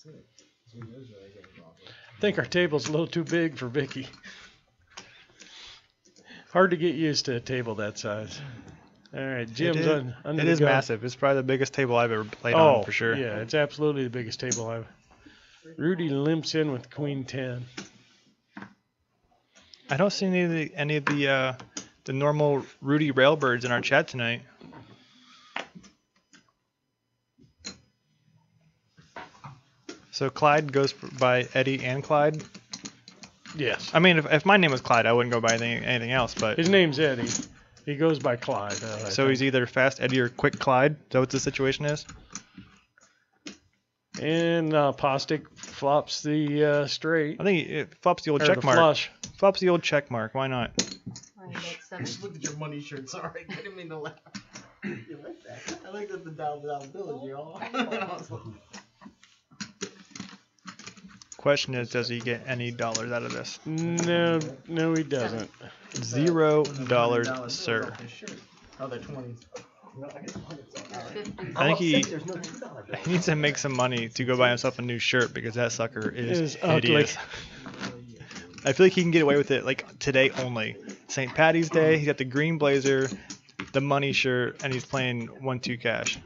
I think our table's a little too big for Vicky. Hard to get used to a table that size. All right, Jim's under It the is gun. massive. It's probably the biggest table I've ever played on for sure. Yeah, it's absolutely the biggest table I've. Rudy limps in with Queen 10. I don't see any of the normal Rudy Railbirds in our chat tonight. So Clyde goes by Eddie and Clyde. Yes. I mean, if my name was Clyde, I wouldn't go by anything else. But his name's Eddie. He goes by Clyde. So he's either Fast Eddie or Quick Clyde. Is that what the situation is? And Postic flops the straight. I think it flops the old check mark. Flush. Flops the old check mark. Why not? Just look at your money shirt. Sorry, I didn't mean to laugh. You like that? I looked at the dollar bill, y'all. Question is, does he get any dollars out of this? No, he doesn't. $0, sir. Oh, they're 20s. I think he needs to make some money to go buy himself a new shirt because that sucker is hideous. I feel like he can get away with it like today only. St. Patty's Day, he's got the green blazer, the money shirt, and he's playing 1-2 cash.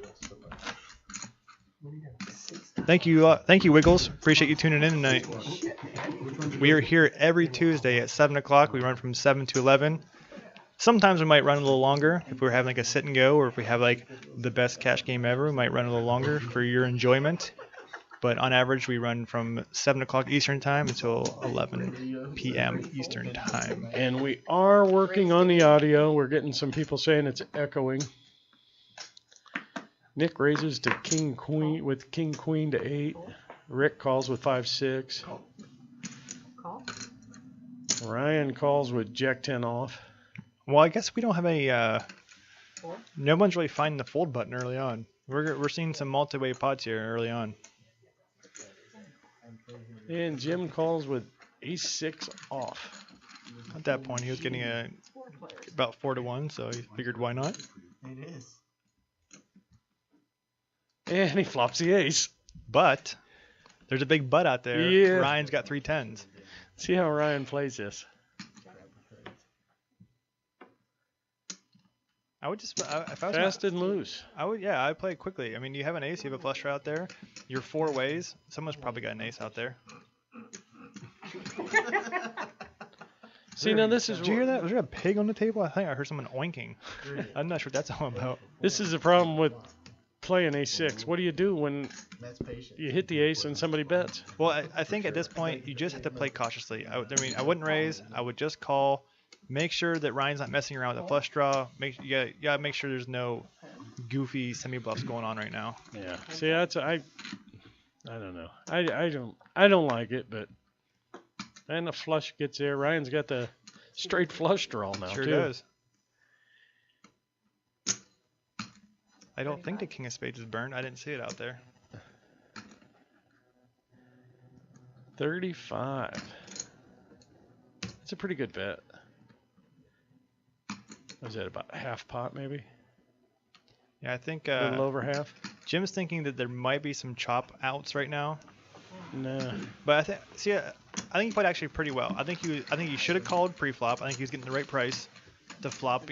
Thank you, Wiggles. Appreciate you tuning in tonight. We are here every Tuesday at 7 o'clock. We run from 7 to 11. Sometimes we might run a little longer if we're having like a sit and go, or if we have like the best cash game ever, we might run a little longer for your enjoyment. But on average, we run from 7 o'clock Eastern Time until 11 p.m. Eastern Time. And we are working on the audio. We're getting some people saying it's echoing. Nick raises to King Queen with King Queen to 8. Rick calls with 5-6. Call. Ryan calls with Jack 10 off. Well, I guess we don't have any. No one's really finding the fold button early on. We're seeing some multi-way pots here early on. And Jim calls with Ace-6 off. At that point, he was getting about 4-1, so he figured why not. It is. And he flops the ace. But there's a big but out there. Yeah. Ryan's got 3 10s. See how Ryan plays this. I would just, if I was Fast and loose. I'd play it quickly. I mean, you have an ace, you have a flush draw out there. You're 4 ways. Someone's probably got an ace out there. See, now this is. Did you hear that? Was there a pig on the table? I think I heard someone oinking. I'm not sure what that's all about. This is the problem with playing Ace-6. What do you do when you hit the ace and somebody bets? Well, I think at this point, you just have to play cautiously. I wouldn't raise. I would just call. Make sure that Ryan's not messing around with a flush draw. You gotta make sure there's no goofy semi-bluffs going on right now. Yeah. See, I don't know. I don't like it, but then the flush gets there. Ryan's got the straight flush draw now. Sure too. does. I don't think the King of Spades is burned. I didn't see it out there. 35. That's a pretty good bet. Was that about half pot, maybe? Yeah, I think A little over half? Jim's thinking that there might be some chop outs right now. No. But I think he played actually pretty well. I think he should have called pre-flop. I think he was getting the right price to flop,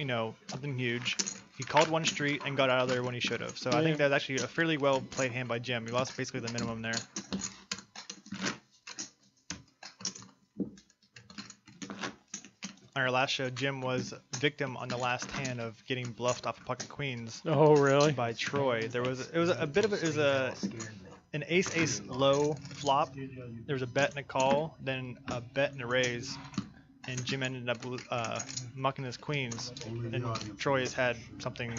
something huge. He called one street and got out of there when he should have. So I think that's actually a fairly well played hand by Jim. He lost basically the minimum there. On our last show, Jim was victim on the last hand of getting bluffed off of pocket queens. Oh, really? By Troy. It was an ace low flop. There was a bet and a call, then a bet and a raise, and Jim ended up mucking his queens. And Troy has had something.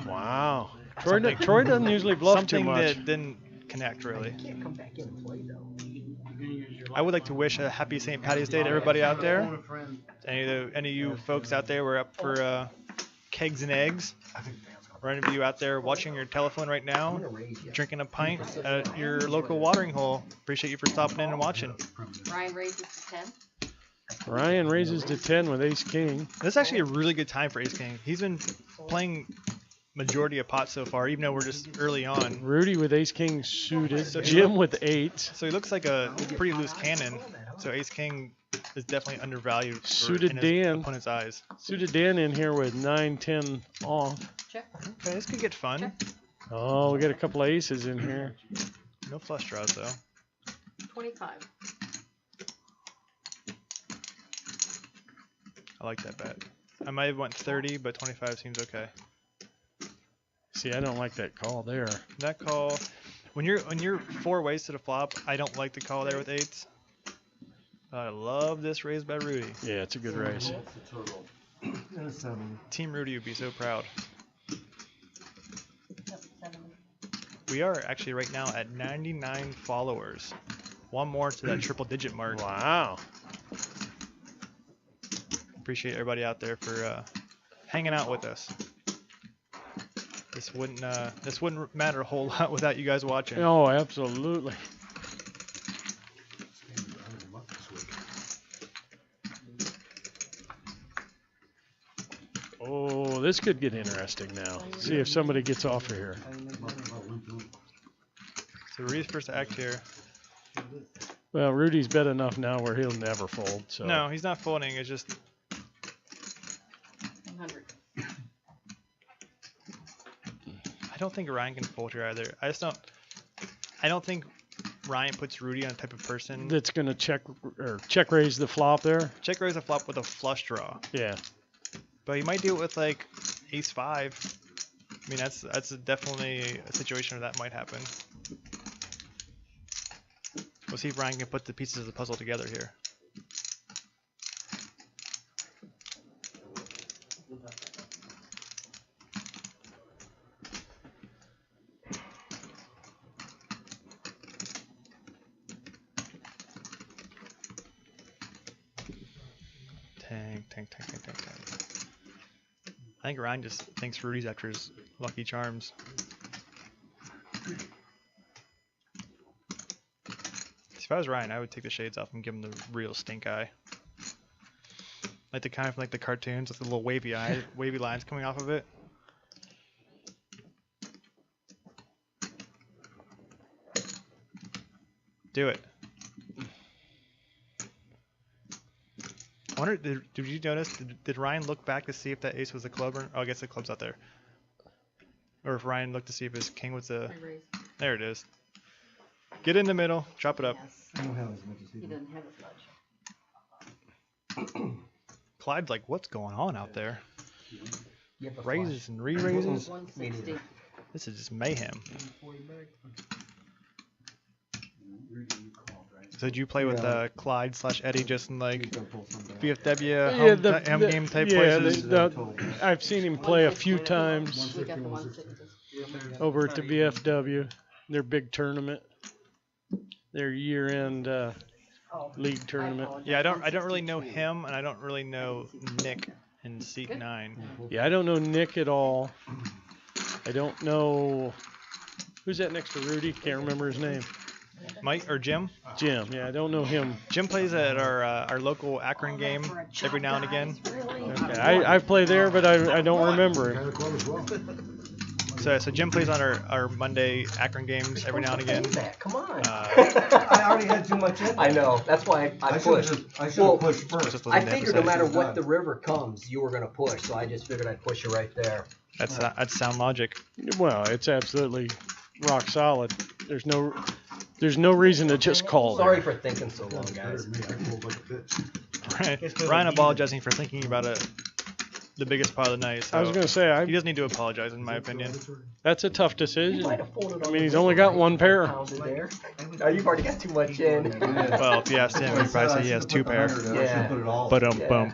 Wow. Troy doesn't usually bluff too much. Something that didn't connect really. I would like to wish a happy St. Patty's Day to everybody out there. Any of you folks out there were up for kegs and eggs. Or any of you out there watching your telephone right now, drinking a pint at your local watering hole. Appreciate you for stopping in and watching. Ryan raises to 10. Ryan raises to 10 with Ace King. This is actually a really good time for Ace King. He's been playing majority of pots so far, even though we're just early on. Rudy with ace king suited. So Jim with eights. So he looks like a pretty loose cannon. So ace king is definitely undervalued Suited in his Dan. opponent's eyes. Suited Dan in here with 9-10 off. Check. Okay, this could get fun. Oh, we got a couple of aces in here. No flush draws though. 25. I like that bet. I might have went 30, but 25 seems okay. See, I don't like that call there. That call, when you're 4 ways to the flop, I don't like the call there with 8s. I love this raise by Rudy. Yeah, it's a good raise. Team Rudy would be so proud. Yep, 7. We are actually right now at 99 followers. One more to that triple digit mark. Wow. Appreciate everybody out there for hanging out with us. This wouldn't matter a whole lot without you guys watching. Oh, absolutely. Oh, this could get interesting now. See if somebody gets off of here. So Rudy's first act here. Well, Rudy's bet enough now where he'll never fold. So No, he's not folding. It's just 100. I don't think Ryan can fold here either. I don't think Ryan puts Rudy on the type of person. that's gonna check raise the flop there. Check raise a flop with a flush draw. Yeah. But he might do it with like ace 5. I mean, that's definitely a situation where that might happen. We'll see if Ryan can put the pieces of the puzzle together here. Tank. I think Ryan just thinks Rudy's after his lucky charms. If I was Ryan, I would take the shades off and give him the real stink eye. Like the kind of like the cartoons with the little wavy lines coming off of it. Do it. I wonder, did you notice, did Ryan look back to see if that ace was a club or, oh, I guess the club's out there. Or if Ryan looked to see if his king was a, Raise. there it is. Get in the middle, chop it up. Yes. He doesn't have a flush. Clyde's like, what's going on out there? You have the Raises and re-raises? 160. This is just mayhem. So did you play with Clyde / Eddie just in like VFW home game type places? I've seen him play a few times We got the 160. over at the VFW. Their big tournament, their year-end league tournament. Yeah, I don't really know him, and I don't really know Nick in seat 9. Yeah, I don't know Nick at all. I don't know who's that next to Rudy. Can't remember his name. Mike or Jim? Jim. Yeah, I don't know him. Jim plays at our local Akron game every now and again. Okay, I play there, but I don't remember him. So Jim plays on our Monday Akron games every now and again. Come on. I already had too much in. I know. That's why I pushed. I should have pushed first. I figured no matter what the river comes, you were gonna push. So I just figured I'd push you right there. That's sound logic. Well, it's absolutely rock solid. There's no reason to just call there. Sorry for thinking so long, guys. Ryan apologizing for thinking about the biggest part of the night. So I was going to say, he doesn't need to apologize, in my opinion. that's a tough decision. Might have folded I on mean, the he's river only got right one pair. pounded there. Oh, you've already got too much in. Well, if you asked him, he'd probably say he has 2 pair. Yeah. But Yeah.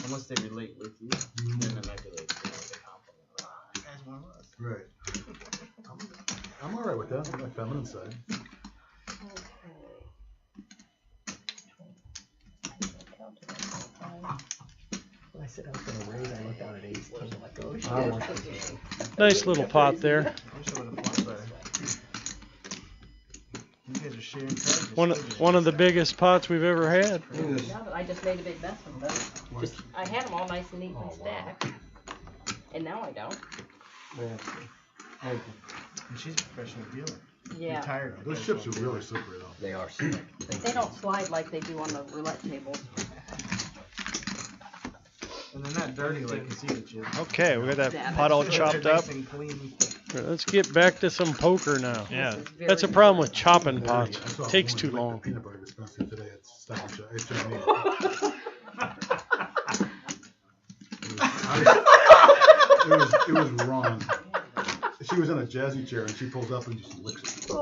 Unless they relate with you, then it might be like a compliment. That's one of us. Right. I'm alright with that. On my feminine side. When I said I was gonna raise, I looked down at ace king. I'm like, oh shit. Nice little pot there. One of the biggest pots we've ever had. No, but I just made a big mess of them. I had them all nice and neat and stacked. And now I don't. And she's a professional dealer. Yeah. Retired. Those chips are really slippery though. They are slick. They don't slide like they do on the roulette tables. And they're not dirty like casino chips. Okay, we got that Yeah, pot all that's chopped They're up. nice and clean. Let's get back to some poker now. Yeah. This is very That's a problem with chopping pots. I saw a Takes woman too lick the long. Peanut butter dispenser today at Stop and Shop. It's Chinese. It was wrong. She was in a jazzy chair and she pulls up and just licks it.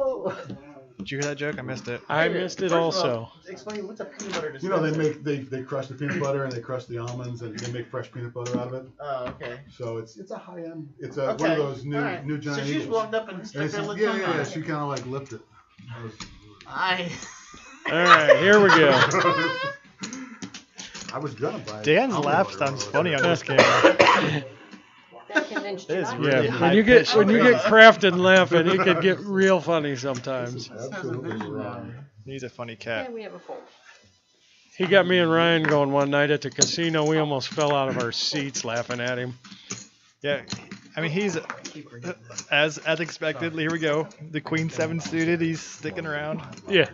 Did you hear that joke? I missed it. I missed it also. Explain what's a peanut butter You know, they crush the peanut butter and they crush the almonds and they make fresh peanut butter out of it. Oh, okay. So it's a high end. It's one Okay. of those new Alright. new giant So she just eagles. walked up and And stuck it's, her little yeah, tongue yeah, on yeah. it. She kind of like lipped it. All right, here we go. I was gonna buy it. Dan's almond laugh butter sounds when I funny was on there. this camera. That convinced It you is not really Yeah, high when you get pitched. crafted and laughing, it could get real funny sometimes. Absolutely wrong. He's a funny Yeah, cat. we have a full. He got me and Ryan going one night at the casino. We almost fell out of our seats laughing at him. Yeah, I mean he's as expected. Here we go. The Queen 7 suited. He's sticking around. Yeah,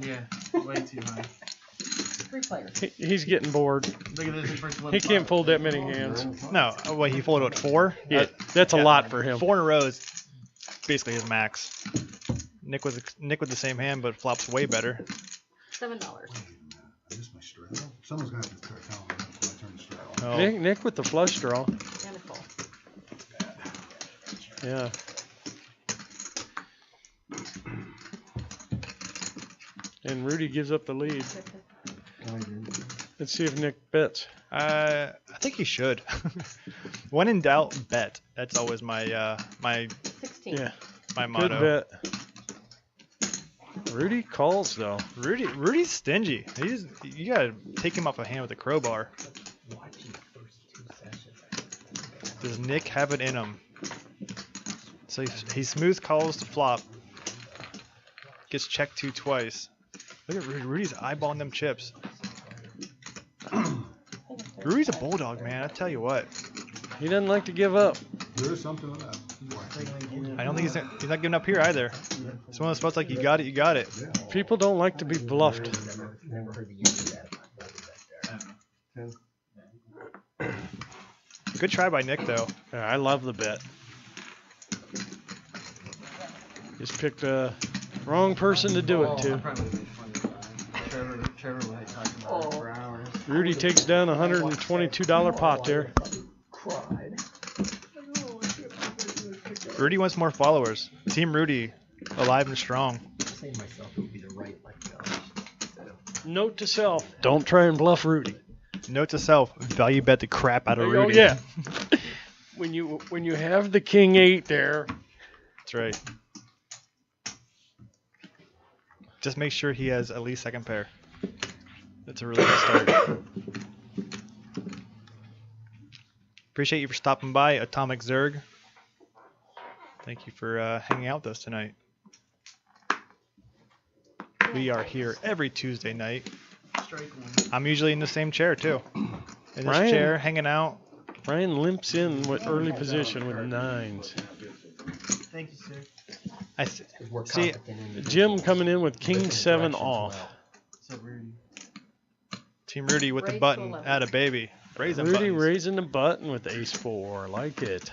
Yeah, way too high. 3 players. he's getting bored. Look at this first one. He can't fold that many hands. No, what he folded what 4? Yeah, that's a lot for him. 4 in a row is basically his max. Nick with the same hand, but flops way better. $7. I missed my straddle. Someone's gonna have to start telling me when I turn the straddle. Oh, Nick with the flush draw. And a full. Yeah. And Rudy gives up the lead. Let's see if Nick bets. I think he should. When in doubt, bet. That's always my 16. Yeah, my good motto. bet. Rudy calls though. Rudy's stingy. You gotta take him off a hand with a crowbar. Does Nick have it in him? So he smooth calls to flop. Gets checked 2 twice. Look at Rudy. Rudy's eyeballing them chips. Rudy's a bulldog, man. I tell you what. He doesn't like to give up. There is something to that. I don't think he's not giving up here either. It's one of those spots like you got it, you got it. People don't like to be bluffed. Never heard the use of that. Good try by Nick though. Yeah, I love the bet. Just picked the wrong person to do it to. Probably be funny. Trevor would have talked about it for hours. Rudy takes down a $122 pot there. Rudy wants more followers. Team Rudy, alive and strong. Saying myself it would be the right Note to self: don't try and bluff Rudy. Note to self: value bet the crap out of Oh Rudy. yeah. when you have the king 8 there, That's right. Just make sure he has at least second pair. That's a really good start. Appreciate you for stopping by, Atomic Zerg. Thank you for hanging out with us tonight. We are here every Tuesday night. Strike one. I'm usually in the same chair too. In this Ryan? chair, hanging out. Ryan limps in with early position with 9s. Thank you, sir. See, Jim coming in with king 7 off. What's up, Rudy? Team Rudy with the Raise button. to 11. Add a baby. Raising Rudy buttons. raising the button with ace 4. Like it.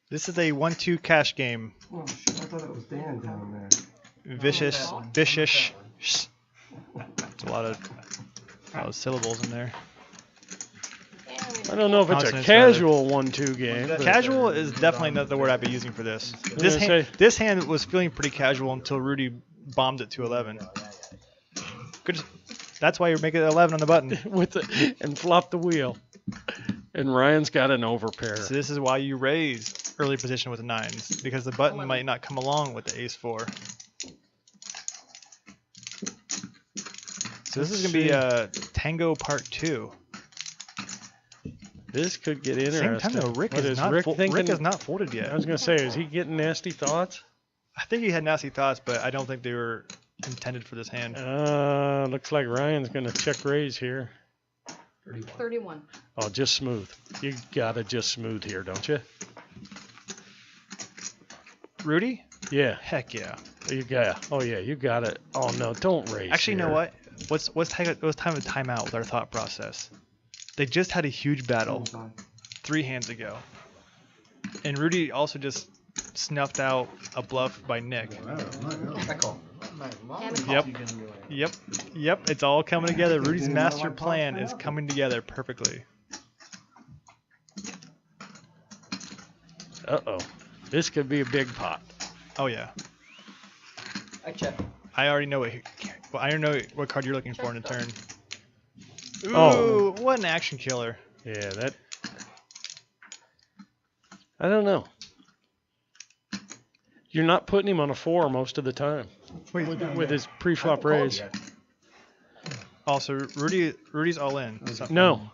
This is a 1-2 cash game. Oh shit, I thought it was Dan down there. Vicious. It's a lot of syllables in there. I don't know if it's a Consonants, casual 1-2 game. but- Casual is definitely not the word I'd be using for this. gonna say- This hand was feeling pretty casual until Rudy bombed it to 11. Good. That's why you're making it 11 on the button. with the, and flop the wheel. And Ryan's got an overpair. So this is why you raise early position with the 9s, because the button might not come along with the ace 4. So this is going to be a Tango Part 2. This could get Same interesting. time though, Rick What is Rick not thinking? Rick is not folded yet. I was gonna say, is he getting nasty thoughts? I think he had nasty thoughts, but I don't think they were intended for this hand. Looks like Ryan's gonna check raise here. 31. Oh, just smooth. You gotta just smooth here, don't you? Rudy? Yeah. Heck yeah. You got. Oh yeah, you got it. Oh no, don't raise. Actually, you know here. what? What's time of timeout with our thought process? They just had a huge battle 3 hands ago, and Rudy also just snuffed out a bluff by Nick. I call. Yep. It's all coming together. Rudy's master plan is coming together perfectly. Uh-oh. This could be a big pot. Oh yeah. I check. I already know what card you're looking for in a turn. Ooh, Oh. what an action killer. Yeah, that. I don't know. You're not putting him on a 4 most of the time with his pre-flop raise. Also, Rudy's all in. No.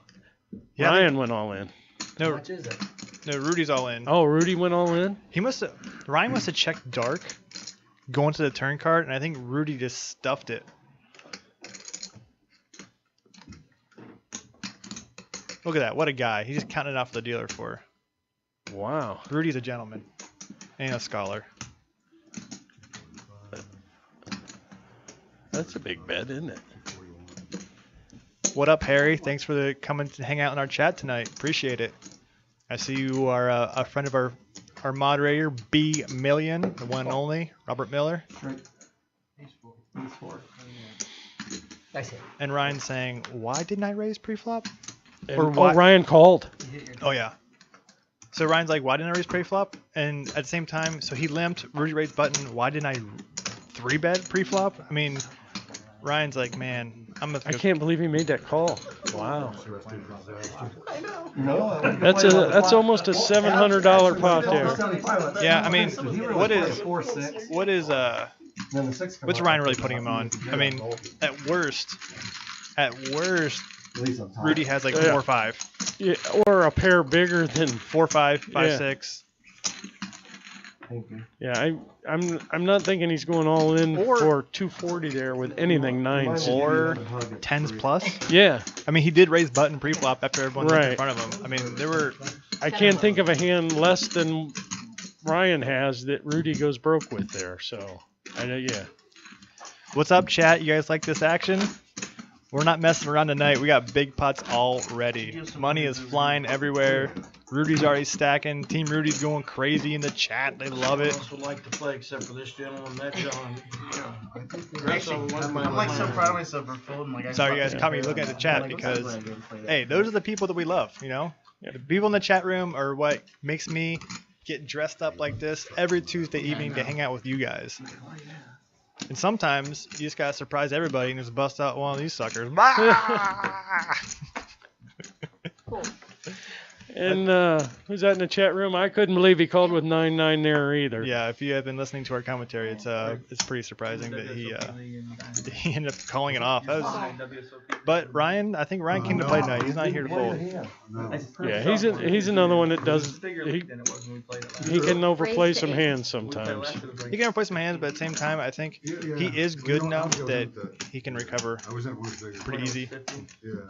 Yeah, Ryan went all in. How No, much is it? no, Rudy's all in. Oh, Rudy went all in? Ryan must have checked dark going to the turn card, and I think Rudy just stuffed it. Look at that. What a guy. He just counted it off the dealer for. Wow. Rudy's a gentleman and a scholar. That's a big bet, isn't it? What up, Harry? Thanks for coming to hang out in our chat tonight. Appreciate it. I see you are a friend of our moderator, B Million, the one and only, Robert Miller. I see. And Ryan saying, why didn't I raise preflop? And, Or what? Ryan called. Oh, yeah. So Ryan's like, why didn't I raise preflop? And at the same time, so he limped, Rudy raised button, why didn't I 3-bet preflop? I mean, Ryan's like, man, I'm going to I can't believe he made that call. Wow. No, That's almost a $700 pot there. Yeah, I mean, what is Then the 6 what's Ryan really putting him on? I mean, at worst, Rudy has like Yeah. 4 or 5. Yeah, or a pair bigger than 4 5, 5 Yeah. 6. Thank you. Yeah, I'm not thinking he's going all in Or- for 240 there with anything nines. Or 10s plus. Yeah, I mean, he did raise button preflop after everyone was in Right. front of him. I mean, there were I can't think of a hand less than Ryan has that Rudy goes broke with there. So, yeah. What's up, chat? You guys like this action? We're not messing around tonight. We got big pots already. Money is flying everywhere. Rudy's already stacking. Team Rudy's going crazy in the chat. They love it. would like to play except for this gentleman, that John. Actually, I'm like so proud of myself for folding. Like, Sorry, you guys caught me looking at the chat because, hey, those are the people that we love, you know? The people in the chat room are what makes me get dressed up like this every Tuesday evening to hang out with you guys. And sometimes you just gotta surprise everybody and just bust out one of these suckers. Cool. And who's that in the chat room? I couldn't believe he called with 9-9 there either. Yeah, if you have been listening to our commentary, it's pretty surprising that he ended up calling it off. But Ryan, I think Ryan came to play tonight. He's not here to fold. Yeah, he's another one that does. He can overplay some hands sometimes. He can play some hands, but at the same time, I think he is good enough that he can recover pretty easy. Yeah.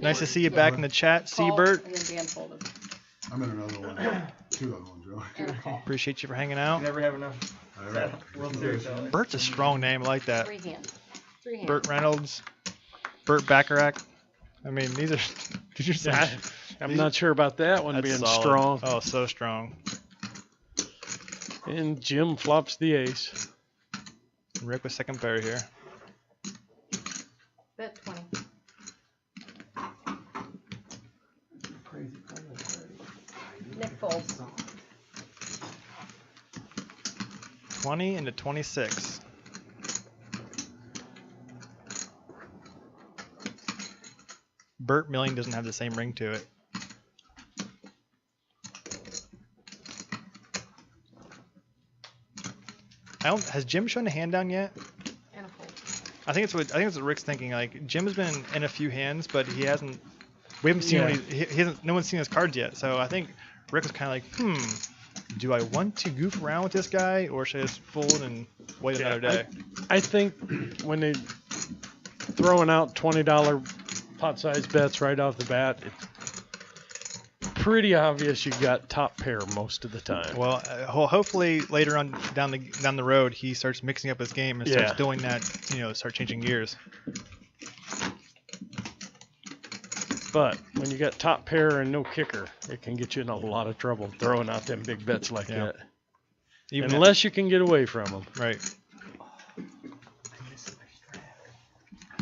Nice to see you back in the chat, Call, Seabert. and then Dan folded. I'm in another one. 2 other ones, Joe. And a call. Appreciate you for hanging out. Never have enough. World Series. Bert's a strong name. I like that. 3 hands. 3 hands. Bert Reynolds, Bert Bacharach. I mean, these are. Did you say? I'm not sure about that one That's being solid. strong. Oh, so strong. And Jim flops the ace. Rick with second pair here. Bet 20. Nick folds. 20 into 26. Bert Milling doesn't have the same ring to it. Has Jim shown a hand down yet? And a fold. I think it's what Rick's thinking. Like Jim's been in a few hands, but he hasn't. We haven't seen. Yeah. He hasn't. No one's seen his cards yet. So I think Rick was kind of like, do I want to goof around with this guy, or should I just fold and wait another day? I think when they throwing out $20 pot-sized bets right off the bat, it's pretty obvious you got top pair most of the time. Well, hopefully later on down the road he starts mixing up his game and starts Yeah. doing that. Start changing gears. But when you got top pair and no kicker, it can get you in a lot of trouble throwing out them big bets like Yeah. that. Even Unless you can get away from them. right.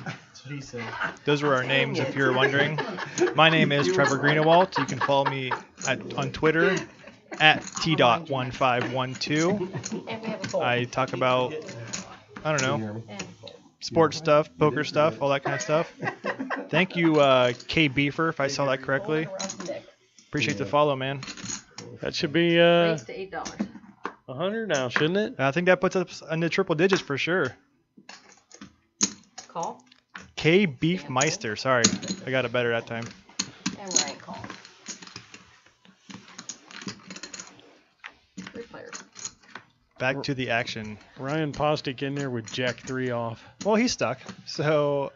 That's what he said. Those were our names, if you're wondering. My name is Trevor Greenewalt. You can follow me on Twitter at t.1512. And we have a fold. I talk about, I don't know, And a fold. sports stuff, poker stuff, all that kind of stuff. Thank you, K Beefer, if I saw that correctly. Fold around Nick. Appreciate the follow, man. That should be Raised to $8. 100 now, shouldn't it? I think that puts us in the triple digits for sure. Call. K Beef Meister. Sorry, I got it better that time. And Ryan call. 3 players. Back to the action. Ryan Postic in there with Jack 3 off. Well, he's stuck. So,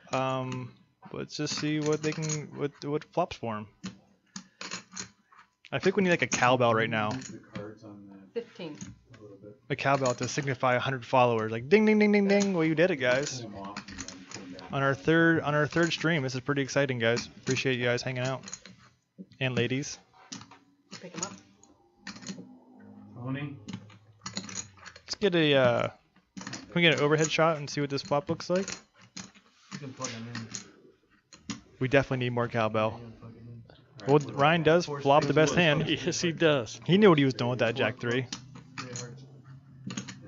let's just see what what flops for him. I think we need like a cowbell right now. The cards on that 15. a little bit. A cowbell to signify 100 followers. Like ding, ding, ding, ding, ding. Well, you did it, guys. Pull them off and then put them down. On our third stream. This is pretty exciting, guys. Appreciate you guys hanging out. And ladies. Pick him up. Tony? Let's get a can we get an overhead shot and see what this flop looks like? You can plug him in. We definitely need more cowbell. You can plug him in. Well, Ryan does flop the best hand. Yes, he does. He knew what he was doing with that Jack 3. 3 hearts.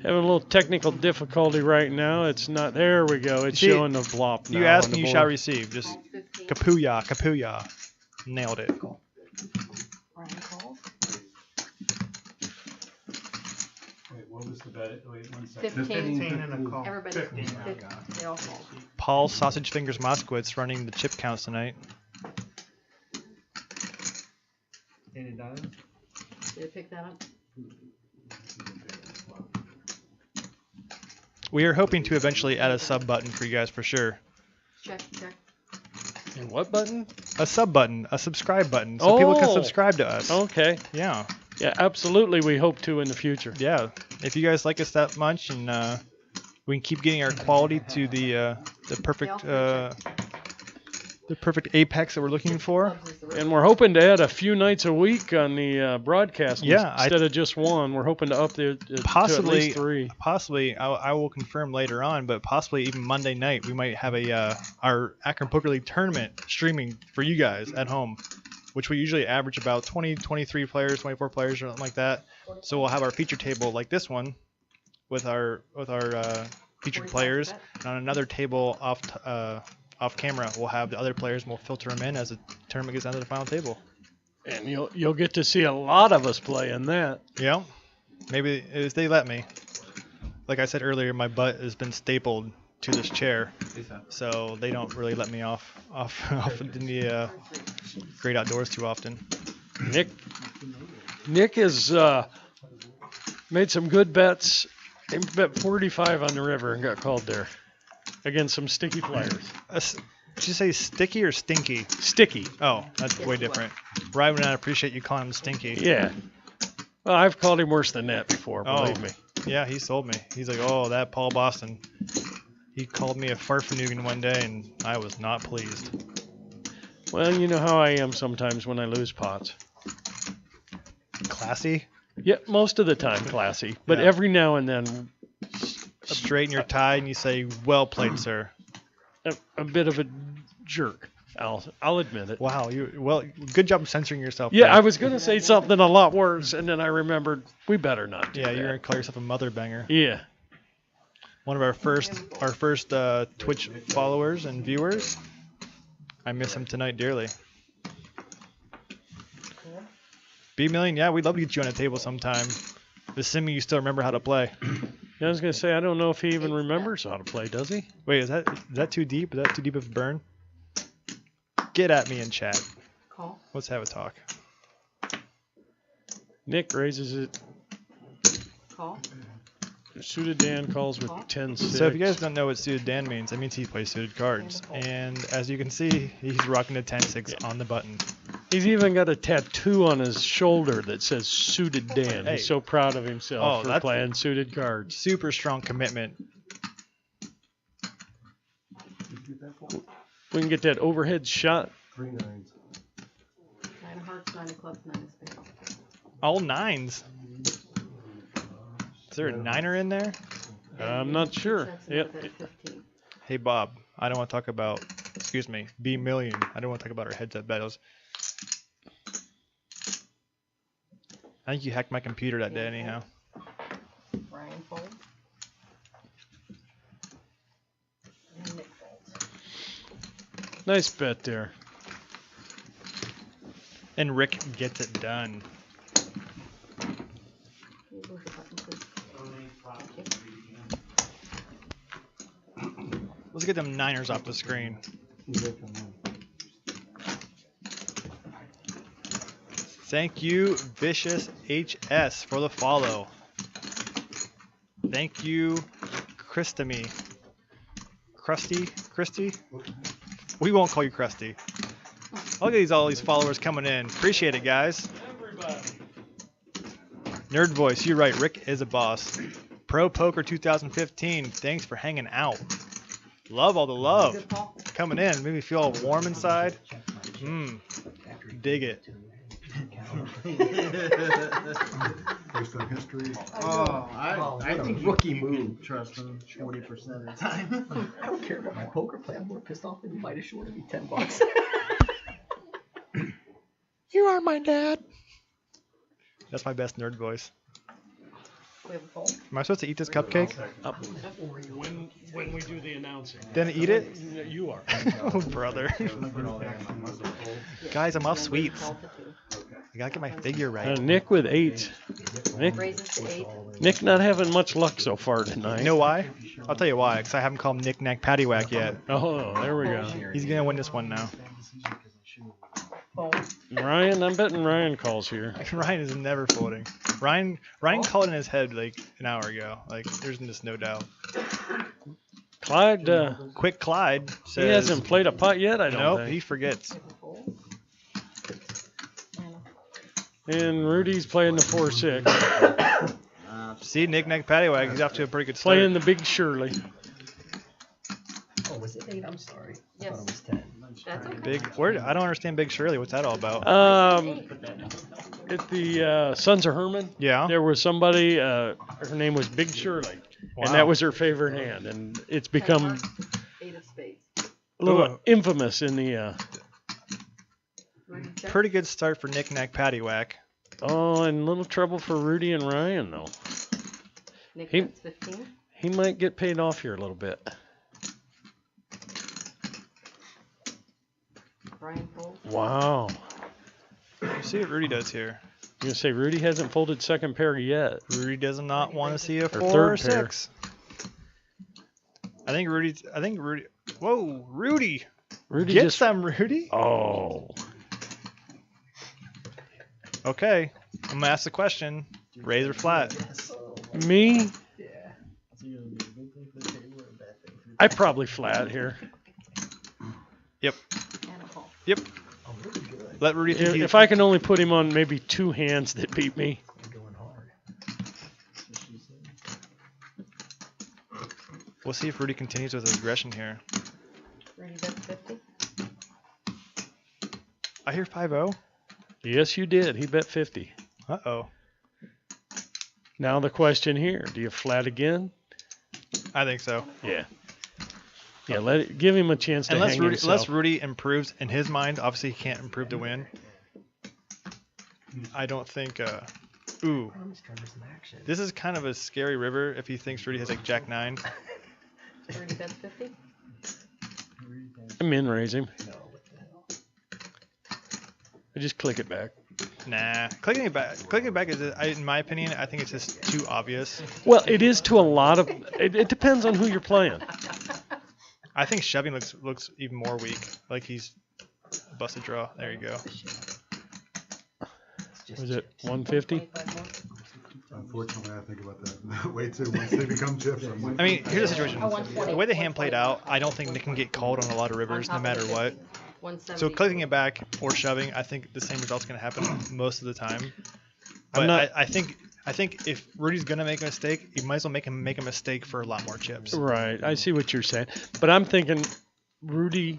Having a little technical difficulty right now. It's not. There we go. It's See, showing the flop now. You ask on and the you shall board. receive. Just 15. kapooyah, kapooyah. Nailed it. Ryan calls. Wait, what was the bet? Wait, 1 second. 15. 15 and a call. Everybody. 15. 15. They all call. Paul Sausage Fingers Moskowitz running the chip counts tonight. $80. Did you pick that up? We are hoping to eventually add a sub button for you guys for sure. Check, check. And what button? A sub button, a subscribe button, so people can Oh. subscribe to us. Okay. Yeah, Yeah, absolutely. We hope to in the future. yeah. If you guys like us that much, and we can keep getting our quality to the perfect apex that we're looking for. Clubs is the And we're hoping to add a few nights a week on the broadcast Yeah, instead of just one. We're hoping to up there to at Possibly- least 3. Possibly, I will confirm later on, but possibly even Monday night we might have our Akron Poker League tournament streaming for you guys at home, which we usually average about 20, 23 players, 24 players, or something like that. So we'll have our feature table like this one with our featured 45 players, bet. and on another table off camera we'll have the other players, and we'll filter them in as the tournament gets down to the final table. And you'll get to see a lot of us play in that. Yeah, maybe if they let me. Like I said earlier, my butt has been stapled to this chair, so they don't really let me off in the great outdoors too often. Nick has made some good bets. He bet 45 on the river and got called there against some sticky players. Did you say sticky or stinky? Sticky. Oh, that's Yes, way it was. different. Ryan would not appreciate you calling him stinky. Yeah. Well, I've called him worse than that before, believe me. Yeah, he sold me. He's like, oh, that Paul Boston. He called me a farfanugan one day, and I was not pleased. Well, you know how I am sometimes when I lose pots. Classy, Yeah, most of the time classy, but Yeah. every now and then straighten your tie, and you say, well played, sir. a bit of a jerk. I'll admit it. Wow, good job censoring yourself. Yeah, there. I was gonna say something a lot worse, and then I remembered we better not do Yeah, that. you're gonna call yourself a mother banger. Yeah. One of our first Twitch followers and viewers. I miss him tonight dearly. B Million, yeah, we'd love to get you on a table sometime. Assuming you still remember how to play. I was gonna say I don't know if he even remembers how to play, does he? Wait, is that too deep? Is that too deep of a burn? Get at me in chat. Call. Let's have a talk. Nick raises it. Call. Suited Dan calls with 10-6. So if you guys don't know what suited Dan means, that means he plays suited cards. And as you can see, he's rocking a 10-6 on the button. He's even got a tattoo on his shoulder that says Suited Dan. Hey. He's so proud of himself for that's playing suited cards. super strong commitment. We can get that overhead shot. 3 nines. 9 of hearts, 9 of clubs, 9 of spades. All nines. Is there a niner in there? I'm not sure. That's Yep. another 15. Hey Bob, I don't want to talk about, excuse me, B million. I don't want to talk about our heads up battles. I think you hacked my computer that day anyhow. Ryan fold. And Nick folds. Nice bet there. And Rick gets it done. Can you move the button, please? Let's get them niners off the screen. Thank you, Vicious HS, for the follow. Thank you, Christy. Christy? We won't call you Krusty. Look at all these followers coming in. Appreciate it, guys. Nerd Voice, you're right. Rick is a boss. Pro Poker 2015, thanks for hanging out. Love all the love Good call. coming in. Made me feel all warm inside. Dig it. Based on history. Oh, I what a think rookie you move. can trust him 40% of the time. I don't care about my poker play. I'm more pissed off that you might have shorted me $10. You are my dad. That's my best nerd voice. We have a fold. Am I supposed to eat this cupcake? When we do the announcing. Then eat it? You are. Oh, brother. Guys, I'm off sweets. Fold to 2. I gotta get my figure right. Nick with 8. Raises to 8. Nick not having much luck so far tonight. You know why? I'll tell you why. Because I haven't called him Knick Knack Paddywhack yet. Oh, there we go. He's gonna win this one now. Fold. Ryan, I'm betting Ryan calls here. Ryan is never folding. Ryan called in his head like an hour ago. Like there's just no doubt. Clyde, Quick Clyde says he hasn't played a putt yet, I don't nope, think. he forgets. We have a fold. And a And Rudy's playing the 4-6. See, Knick Knack Paddywhack, he's off to a pretty good start. Playing the Big Shirley. Oh, was it 8? I'm sorry. I Yes. thought it was 10. That's okay. Big where? I don't understand Big Shirley. What's that all about? At the Sons of Herman, Yeah. there was somebody, her name was Big Shirley. Wow. And that was her favorite hand. And it's become 8 of spades. a little Ooh. infamous in the, Rudy check. Pretty good start for Knick Knack Paddywhack. oh, and little trouble for Rudy and Ryan, though. Nick he- bets 15. He might get paid off here a little bit. Ryan folds. Wow. Let's see what Rudy does here. You're going to say Rudy hasn't folded second pair yet. Rudy does not want to see a 4 third or pair. 6. I think Rudy. Whoa, Rudy. Rudy Get just. some, Rudy. Oh. Okay, I'm gonna ask the question: raise or flat? Me? Yeah. It's either gonna be a good thing for the table or a bad thing for the I probably flat here. Yep. And a call. Yep. I'm really good. Let Rudy think If I can only put him on maybe 2 hands that beat me. I'm going hard. We'll see if Rudy continues with his aggression here. Rudy bets 50. I hear 5-0. Yes, you did. He bet 50. Uh-oh. Now the question here: do you flat again? I think so. Yeah. Yeah. Give him a chance to Unless hang Rudy, himself. unless Rudy improves in his mind, obviously he can't improve to win. I don't think. Ooh, I'm just trying to some action. this is kind of a scary river if he thinks Rudy has like Jack 9. Rudy bets 50. I'm in raise him. No, what the hell? I just click it back. Nah, clicking it back is, in my opinion, I think it's just too obvious. Well, it is to a lot of. It depends on who you're playing. I think shoving looks even more weak. Like he's busted draw. There you go. It's just Was it chips. 150? 25 more. Unfortunately, I think about that way too. Once they become chips, I'm like, I mean, here's the situation. Oh, 120. The way the hand played out, I don't think they can get called on a lot of rivers, no matter what. 170. So clicking it back or shoving, I think the same result's going to happen most of the time. But not- I think if Rudy's going to make a mistake, you might as well make him make a mistake for a lot more chips. Right. I see what you're saying. But I'm thinking Rudy's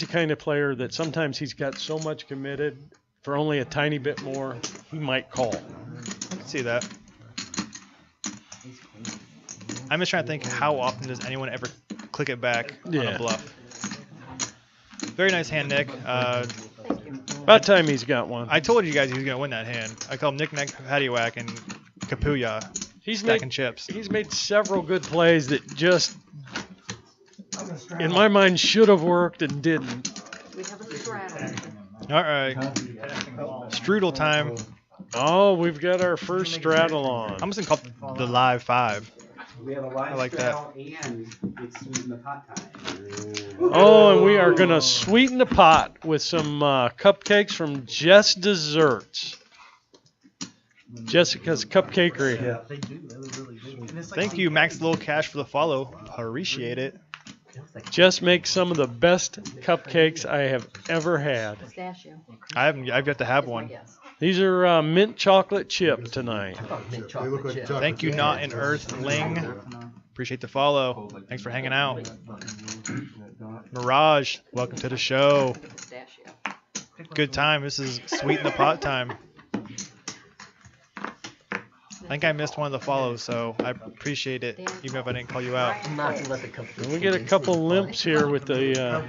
the kind of player that sometimes he's got so much committed for only a tiny bit more, he might call. I can see that. I'm just trying to think, how often does anyone ever click it back on Yeah. a bluff? Very nice hand, Nick. About time he's got one. I told you guys he was going to win that hand. I call him Nick Nack, Paddywhack, and Kapuya. He's Stacking made chips. He's made several good plays that just, in my mind, should have worked and didn't. We have a straddle. All right. Strudel time. Oh, we've got our first straddle on. I'm just going to call it the live 5. We have a live I like that. straddle and it's sweet in the pot time. Oh, and we are going to sweeten the pot with some cupcakes from Jess Desserts. Jessica's Cupcakery. Yeah. They do. They look really good. And it's like Thank you, Max Little Cash, for the follow. Appreciate it. Jess makes some of the best cupcakes I have ever had. Pistachio. I've yet to have one. Yes. These are mint chocolate chip tonight. they look like chocolate Thank you, chip. Not in Earth Ling. Appreciate the follow. Thanks for hanging out. Mirage, welcome to the show. Pistachio. Good time. This is sweet in the pot time. I think I missed one of the follows, so I appreciate it, even if I didn't call you out. I'm not gonna let the cup. And we get a couple limps here with the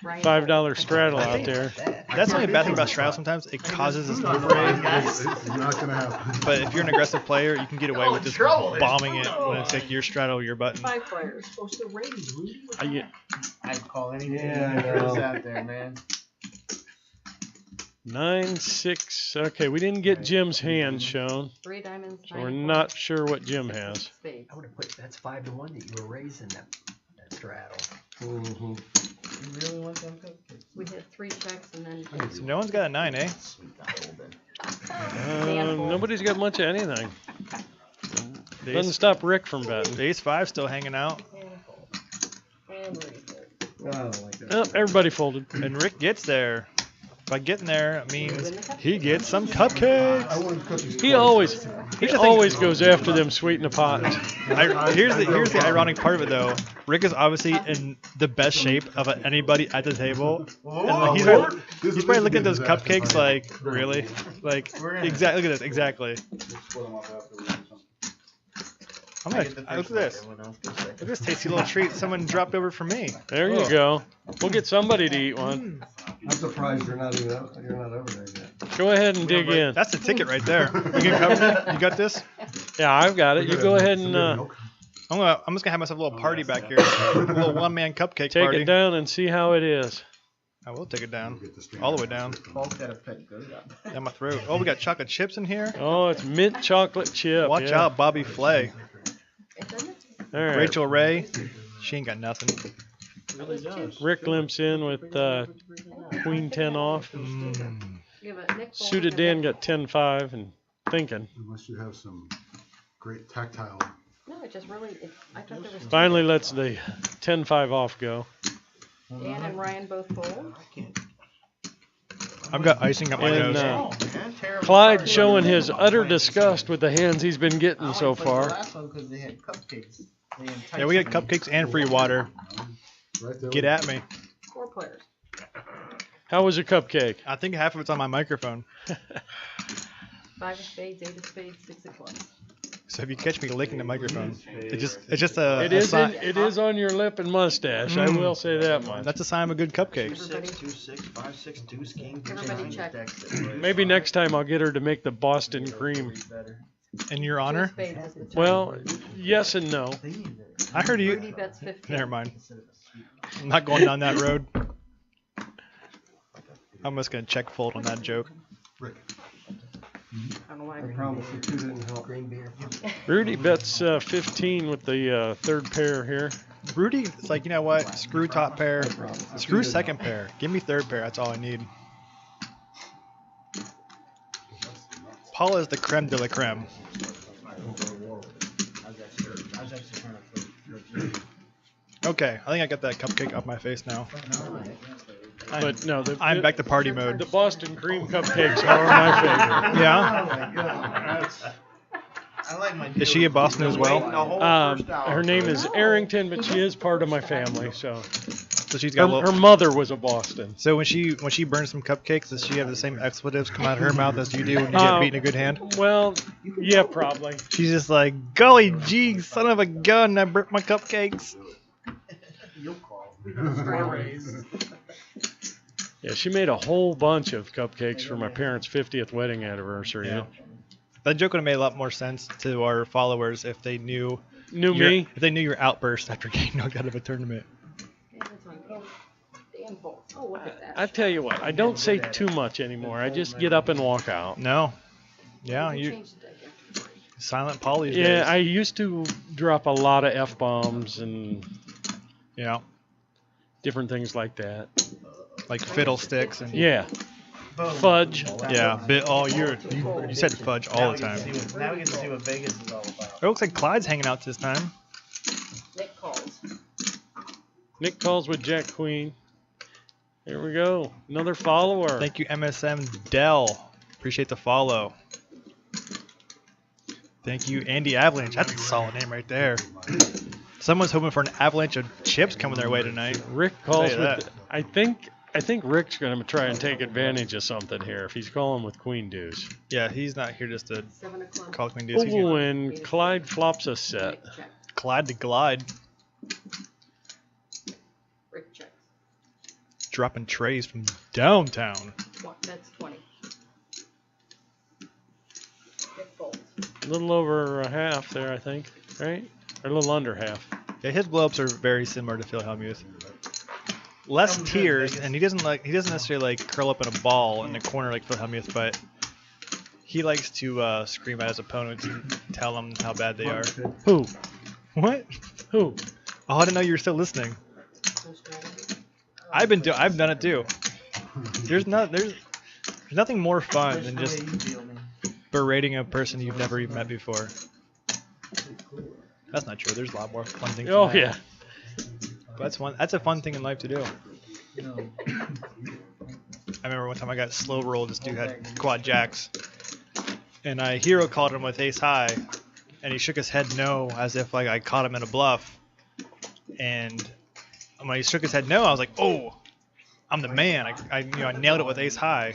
$5 straddle out there. That's the only bad thing about straddle sometimes. It causes a slip rate. It's not gonna happen. But if you're an aggressive player, you can get away with just bombing it when it's like your straddle or your button. 5 players. Supposed to raise, Rudy. I'd call anything Yeah, I that's know. out there, man. 9-6. Okay, we didn't get Jim's hand shown, 3 diamonds. so we're 9 not sure what Jim has. spades. I would have put that's 5 to 1 that you were raising that straddle. Mhm. You really want them cupcakes? We had 3 checks and then So no one's got a 9, eh? Nobody's got much of anything. The Doesn't ace, stop Rick from betting. the ace 5 still hanging out. and refill. I don't like that. Oh, everybody folded. And Rick gets there. By getting there, it means Win the cup. he gets some I cupcakes. wanted cookies. He twice. always goes after them sweet in the pot. Here's the ironic part of it though. Rick is obviously in the best shape of anybody at the table. And like, he's probably looking at those cupcakes like, really? Like, exactly. Look at this, exactly. Split 'em up afterwards or something. I'm gonna, look at this. Look at this tasty little treat someone dropped over for me. There you go. We'll get somebody to eat one. I'm surprised you're not over there yet. Go ahead and dig in. That's the ticket right there. You can cover it? You got this? Yeah, I've got it. You go ahead and I'm just gonna have myself a little party back here. A little one-man cupcake take party. it down and see how it is. I will take it down. All the way down. Paul's got a pet goat up. Down my throat. Oh, we got chocolate chips in here. Oh, it's mint chocolate chip. Watch yeah. out, Bobby Flay. All right. Rachel Ray. She ain't got nothing. Rick limps in with Queen 10 off. Suited Dan got 10-5 and thinking. Unless you have some great tactile. No, it just really. I thought there was. Finally lets the 10-5 off go. Dan and Ryan both fold. I've got icing up my And nose. Clyde showing his utter disgust with the hands he's been getting so The far. last one because they had cupcakes. Yeah, we get cupcakes and free water. Right there. Get at me. 4 players. How was your cupcake? I think half of it's on my microphone. 5 of spades, 8 of spades, 6 of clubs. So if you catch me licking the microphone, it's just a, It a is sign. it is on your lip and mustache. I will say that much. That's a sign of a good cupcake. Everybody, 2-6, 5-6, deuce, king, everybody check. Maybe next time I'll get her to make the Boston cream. In your 2 of honor? spades is the check. Well, yes and no. I heard Rudy you. bets 15. Never mind. I'm not going down that road. I'm just gonna check fold on that joke. Rick. I don't know why. I promise you two didn't help. Green beer. Rudy bets 15 with the third pair here. Rudy, it's like, you know what? Screw top pair. Screw second pair. Give me third pair. That's all I need. Paula is the creme de la creme. Okay, I think I got that cupcake off my face now. But no, I'm back to party mode. The Boston cream cupcakes are my favorite. Yeah? Oh my god. I like my. Is she a Boston as well? Her name is Arrington, but she is part of my family. So So she's got a her little. mother was a Boston. So when she burns some cupcakes, does she have the same expletives come out of her mouth as you do when you get beaten a good hand? Well, yeah, probably. She's just like, golly gee, son of a gun, I burnt my cupcakes. You'll call. Yeah, she made a whole bunch of cupcakes for my parents' 50th wedding anniversary. Yeah. That joke would have made a lot more sense to our followers if they knew Me? if they knew your outburst after getting knocked out of a tournament. Dan bolts. Oh, look at that. I tell you what, I don't say too much anymore. I just get up and walk out. No. Yeah, you Change the deck after. silent Paul these Yeah, days. I used to drop a lot of F-bombs and Yeah. different things like that. Like fiddlesticks and Yeah. Fudge. yeah. You said fudge all the time. Now we get to see what Vegas is all about. It looks like Clyde's hanging out this time. Nick calls. Nick calls with Jack Queen. Here we go. Another follower. Thank you, MSM Dell. Appreciate the follow. Thank you, Andy Avalanche. That's a solid name right there. Someone's hoping for an avalanche of chips coming their way tonight. Rick calls Tell with. you that. I think Rick's going to try and take advantage of something here if he's calling with Queen Deuce. Yeah, he's not here just to 7 o'clock. call Queen Deuce. He's Oh, gonna and Clyde flops a set. Rick check. Clyde to glide, Rick checks. dropping trays from downtown. That's 20. Nick folds. A little over a half there, I think. Right? Or a little under half. Yeah, his blow-ups are very similar to Phil Hellmuth. Less tears, and he doesn't necessarily like curl up in a ball in the corner like Phil Hellmuth, but he likes to scream at his opponents and tell them how bad they are. Who? What? Who? Oh, I didn't know you were still listening. I've done it too. There's nothing more fun than just berating a person you've never even met before. That's not true. There's a lot more fun things. Oh, than that. yeah. But that's a fun thing in life to do. I remember one time I got slow rolled. This dude had quad jacks, and I hero called him with ace high, and he shook his head no as if like I caught him in a bluff. And when he shook his head no, I was like, oh, I'm the man. I nailed it with ace high.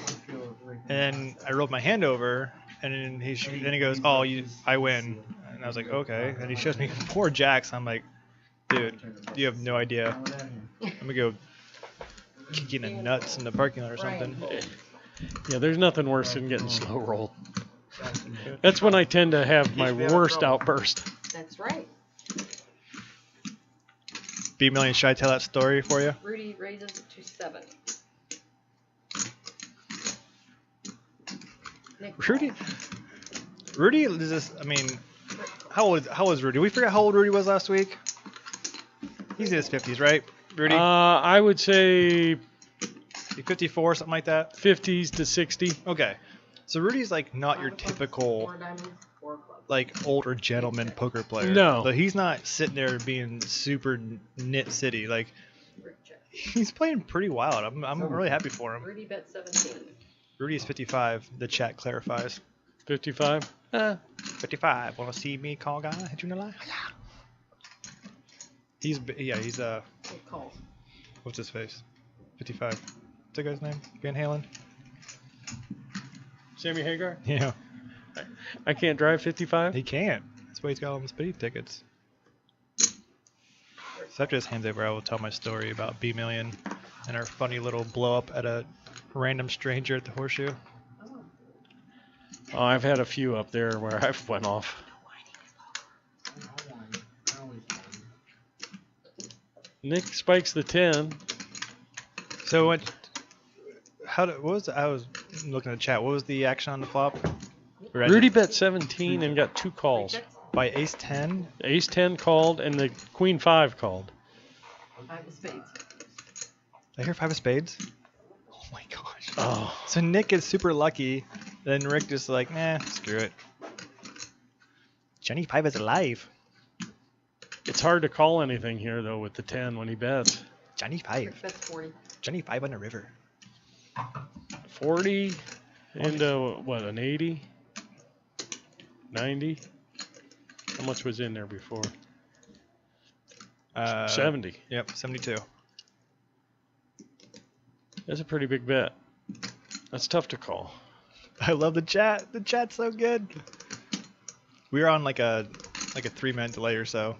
And I rolled my hand over, and then he goes, oh, I win. And I was like, okay. And he shows me 4 jacks. I'm like, dude, you have no idea. I'm gonna go kick you in the nuts in the parking lot or something. Yeah, there's nothing worse than getting slow rolled. That's when I tend to have my worst outburst. That's right. B Million, should I tell that story for you? Rudy raises it to 7. Nick Rudy is this, I mean, how old is Rudy? We forgot how old Rudy was last week. He's in his 50s, right? Rudy? I would say 54, something like that? 50s to 60. Okay. So Rudy's like not your typical 4 diamonds, 4 clubs. like older gentleman poker player. No. So he's not sitting there being super knit city. Like Rick check. he's playing pretty wild. I'm really happy for him. Rudy bet 17. Rudy is 55. The chat clarifies. 55? 55. Wanna see me call guy? Hit you in the line? He's Nick calls. what's his face? 55. What's that guy's name? Van Halen? Sammy Hagar? Yeah. I can't drive 55? He can't. That's why he's got all the speeding tickets. So after this hands over, I will tell my story about B Million and our funny little blow up at a random stranger at the Horseshoe. Oh, I've had a few up there where I've went off. Nick spikes the 10. So what? I was looking at the chat. What was the action on the flop? Rudy bet 17 and got 2 calls. By ace 10. Ace 10 called and the queen 5 called. 5 of spades. Did I hear 5 of spades? Oh my gosh. Oh, So Nick is super lucky. Then Rick just like, nah, screw it. Johnny 5 is alive. It's hard to call anything here though with the 10 when he bets. Johnny 5. That's 40. Johnny 5 on the river. 40 into what, an 80? 90? How much was in there before? 70. Yep, 72. That's a pretty big bet. That's tough to call. I love the chat. The chat's so good. We were on like a 3-minute delay or so.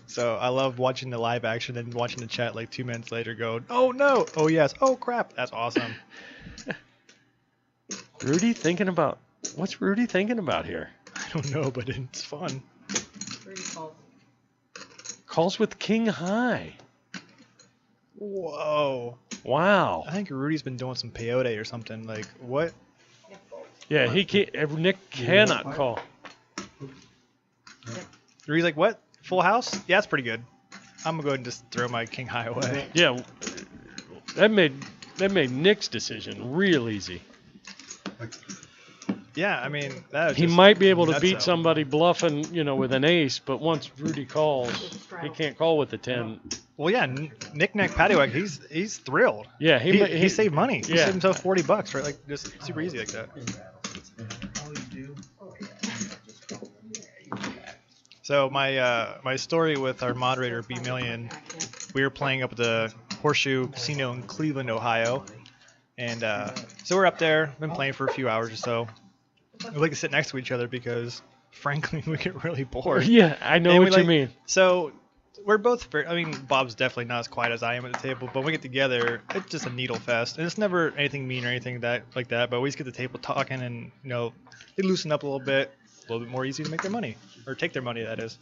So I love watching the live action and watching the chat like 2 minutes later go, oh no, oh yes, oh crap. That's awesome. What's Rudy thinking about here? I don't know, but it's fun. Rudy calls. Calls with king high. Whoa. Wow. I think Rudy's been doing some peyote or something. Like, what? Yeah, he can't. Nick cannot call. Rudy's like, what? Full house? Yeah, that's pretty good. I'm gonna go ahead and just throw my king high away. Yeah, that made Nick's decision real easy. Yeah, I mean, that was He just might be able to nutso. beat somebody bluffing, with an ace, but once Rudy calls, he can't call with the 10. Well, yeah, Nick Paddywhack, he's thrilled. Yeah, He saved money. He Yeah. saved himself $40, right? Like, just super easy like that. Oh, you do? So my story with our moderator B Million, we were playing up at the Horseshoe Casino in Cleveland, Ohio, and so we're up there, been playing for a few hours or so. We like to sit next to each other because, frankly, we get really bored. Yeah, I know And what you mean. So we're both I mean, Bob's definitely not as quiet as I am at the table, but when we get together, it's just a needle fest, and it's never anything mean or anything like that. But we just get the table talking, and they loosen up a little bit more easy to make their money, or take their money, that is.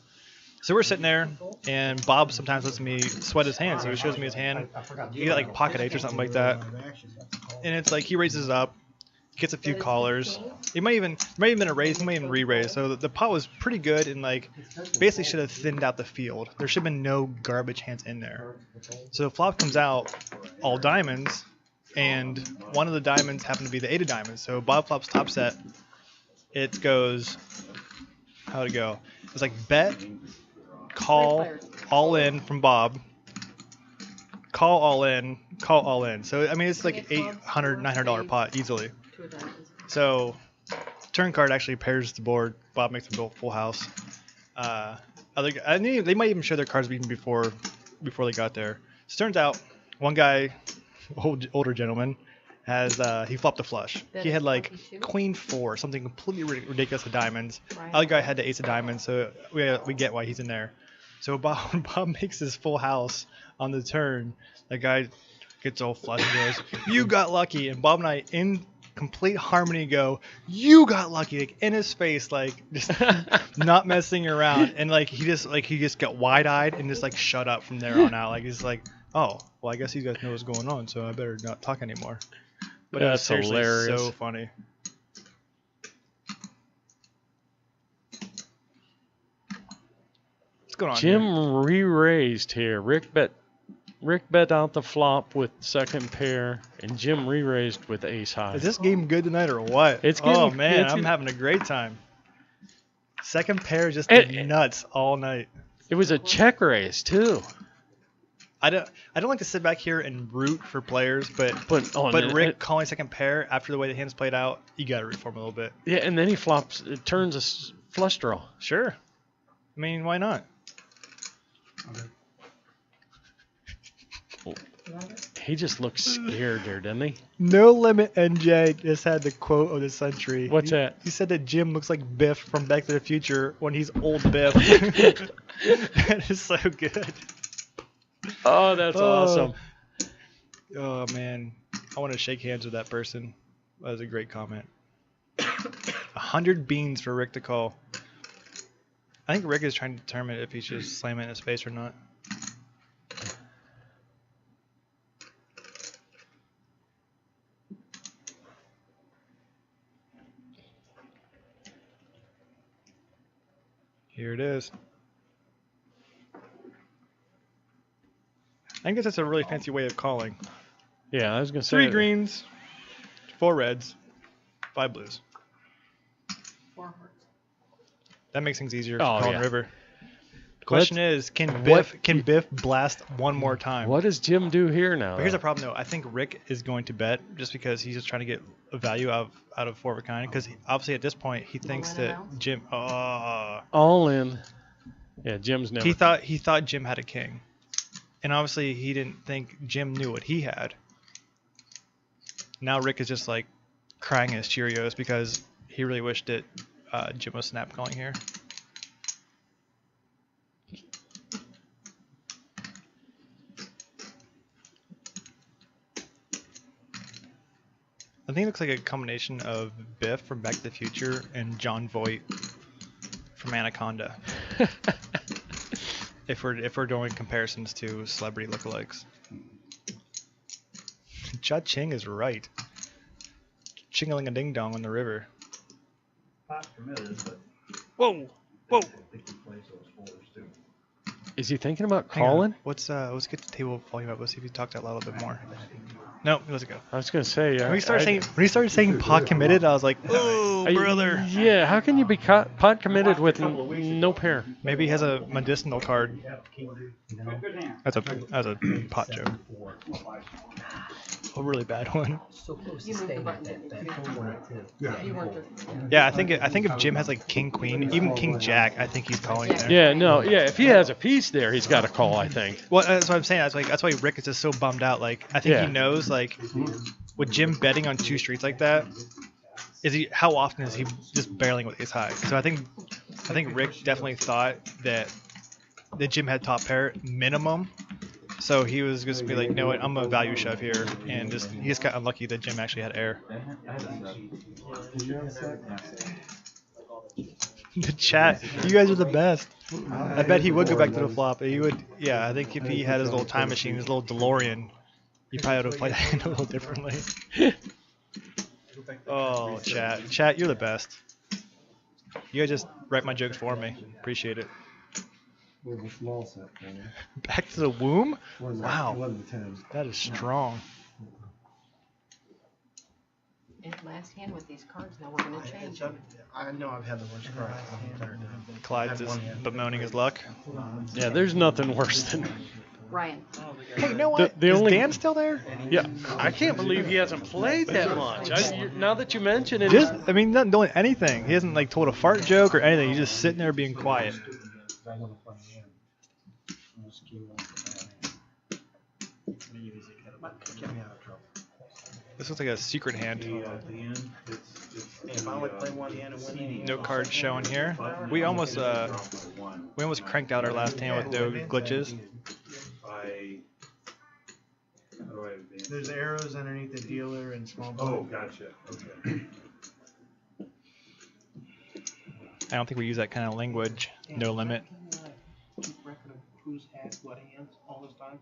So we're sitting there, and Bob sometimes lets me sweat his hand, so he shows me his hand. He got like pocket eights or something like that, and it's like he raises up, gets a few callers. He might even been a raise, he might even re-raise. So the pot was pretty good, and like basically should have thinned out the field. There should have been no garbage hands in there. So the flop comes out all diamonds, and one of the diamonds happened to be the 8 of diamonds. So Bob flops top set. It goes, how'd it go? It's like bet, call, all in from Bob, call all in, call all in. So I mean it's like $800, $900 pot easily. So turn card actually pairs the board. Bob makes them go full house. They might even show their cards even before they got there. So turns out one guy, older gentleman, he flopped a flush. He had like queen 4, something completely ridiculous of diamonds. Other guy had the ace of diamonds, so we get why he's in there. So Bob makes his full house on the turn. The guy gets all flushed and goes, "You got lucky," and Bob and I in complete harmony go, "You got lucky," like in his face, like just not messing around, and like he just got wide-eyed and just like shut up from there on out. Like he's like, "Oh, well, I guess you guys know what's going on, so I better not talk anymore." But it was That's seriously hilarious. so funny. What's going on here? Jim re-raised here. Rick bet out the flop with second pair, and Jim re-raised with ace high. Is this game good tonight or what? It's Oh getting- man, it's- I'm having a great time. Second pair just And- nuts all night. It was a check raise too. I don't like to sit back here and root for players, but and Rick calling second pair after the way the hands played out, you gotta root for him a little bit. yeah, and then he flops. It turns a flush draw. Sure. I mean, why not? He just looks scared there, doesn't he? No Limit NJ just had the quote of the century. What's that? He said that Jim looks like Biff from Back to the Future when he's old Biff. That is so good. Oh, that's awesome. Oh man, I want to shake hands with that person. That was a great comment. 100 beans for Rick to call. I think Rick is trying to determine if he should slam it in his face or not. Here it is. I guess that's a really fancy way of calling. Yeah, I was gonna say 3 greens, 4 reds, 5 blues. 4 hearts. That makes things easier Oh, for calling yeah. river. Question is, can Biff blast one more time? What does Jim do here now? But here's the problem, though. I think Rick is going to bet just because he's just trying to get a value out of four of a kind. Because obviously at this point he thinks that Jim. All in. Yeah, Jim's never. He thought Jim had a king, and obviously he didn't think Jim knew what he had. Now Rick is just like crying his Cheerios because he really wished that Jim was snap calling here. I think it looks like a combination of Biff from Back to the Future and John Voight from Anaconda. if we're doing comparisons to celebrity lookalikes. Cha-ching is right. Chingling a ding dong on the river. Pot permitted, but Whoa! I think he plays those fours too. Is he thinking about Hang on. calling? Let's get the table volume up. Let's see if he talked out loud a little bit more. No, let's go. I was gonna say. When he started saying pot committed, I was like, oh, brother. Yeah, how can you be pot committed with no pair? Maybe he has a medicinal card. That's a pot joke. A really bad one. So close to You moved the staying at button, that didn't you? full one, too. Yeah. You weren't the. Yeah, I think if Jim has like king queen, even king jack, I think he's calling there. Yeah, no, yeah. If he has a piece there, he's got to call. I think. Well, that's what I'm saying. That's why Rick is just so bummed out. Like, I think Yeah. he knows, like, with Jim betting on two streets like that, how often is he just barreling with ace high? So I think Rick definitely thought that Jim had top pair minimum. So he was just gonna be like, no, I'm a value shove here, and he just got unlucky that Jim actually had air. The chat, you guys are the best. I bet he would go back to the flop. He would, yeah. I think if he had his little time machine, his little DeLorean, he probably would have played that hand a little differently. Oh, chat, you're the best. You guys just write my jokes for me. Appreciate it. With a small set for you. Back to the womb? Wow. 11 to 10. That is strong. And last hand with these cards. Now we're gonna change. I know I've had the worst card. Clyde's just bemoaning his luck. Yeah, there's nothing worse than. Ryan. Hey, you know what? The Is only- Dan still there? Yeah, I can't believe he hasn't played that much. Now that you mention it, I mean, not doing anything. He hasn't like told a fart joke or anything. He's just sitting there being quiet. Get me out of trouble. This looks like a secret hand. If I would play one hand and win No cards showing here. We almost cranked out our last hand with no glitches. There's arrows underneath the dealer and small. Oh, gotcha. Okay. I don't think we use that kind of language. No limit. Keep record of who's had what hands all this time?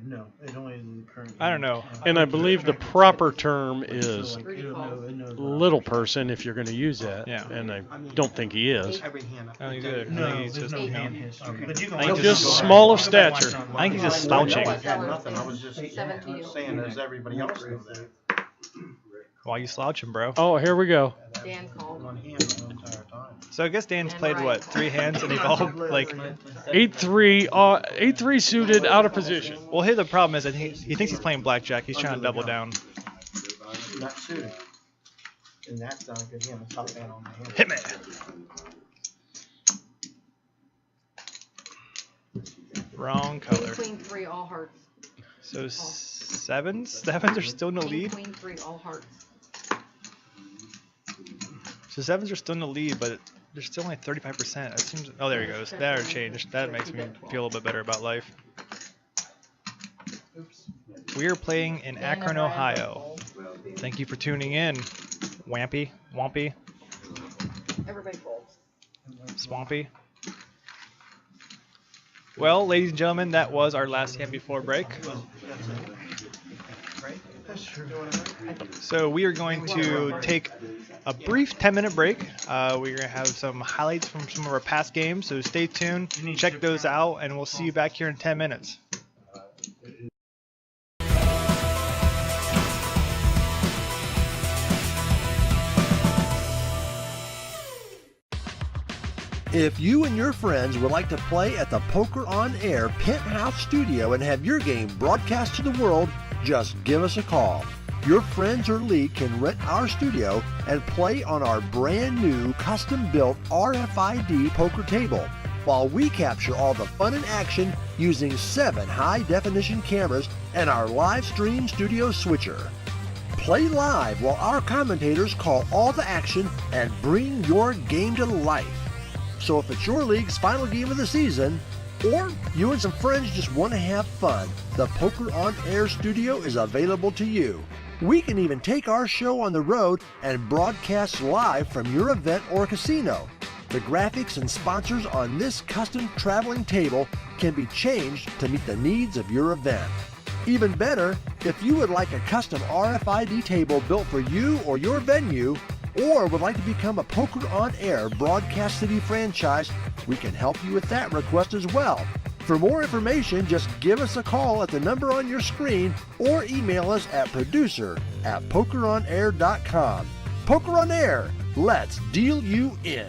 No. It only is the current. I don't know. and I believe the proper term is It knows little person if you're going to use that. Yeah. And I don't think he is. every hand. I don't think either. I No, think he's there's just, no hand history. But you can I think watch just it. small of stature. I think he's just slouching. I had nothing. I was just 7 to you. saying as everybody else knows that. Why you slouching, bro? Oh, here we go. Dan called. One hand the entire time. So I guess Dan's played what, 3 hands, and they've all like. 8-3, 8-3 suited, out of position. Well, here the problem is, I think he thinks he's playing blackjack. He's trying to double down. Not suited. And that's not a good hand. The top hand on the hand. Hit me. Wrong color. Queen 3, all hearts. So sevens are still in the King, lead. Queen 3, all hearts. So sevens are still in the lead, but they're still only 35%. That seems. Oh, there he goes. That changed. That makes me feel a little bit better about life. We are playing in Akron, Ohio. Thank you for tuning in, Wampy, Everybody folds. Swampy. Well, ladies and gentlemen, that was our last hand before break. So we are going to take a brief 10-minute break. We're going to have some highlights from some of our past games, so stay tuned, check those out, and we'll see you back here in 10 minutes. If you and your friends would like to play at the Poker on Air Penthouse Studio and have your game broadcast to the world, just give us a call. Your friends or league can rent our studio and play on our brand new custom-built RFID poker table, while we capture all the fun and action using 7 high-definition cameras and our live stream studio switcher. Play live while our commentators call all the action and bring your game to life. So if it's your league's final game of the season, or you and some friends just want to have fun, the Poker on Air studio is available to you. We can even take our show on the road and broadcast live from your event or casino. The graphics and sponsors on this custom traveling table can be changed to meet the needs of your event. Even better, if you would like a custom RFID table built for you or your venue, or would like to become a Poker on Air Broadcast City franchise, we can help you with that request as well. For more information, just give us a call at the number on your screen or email us at producer@pokeronair.com. Poker on Air, let's deal you in.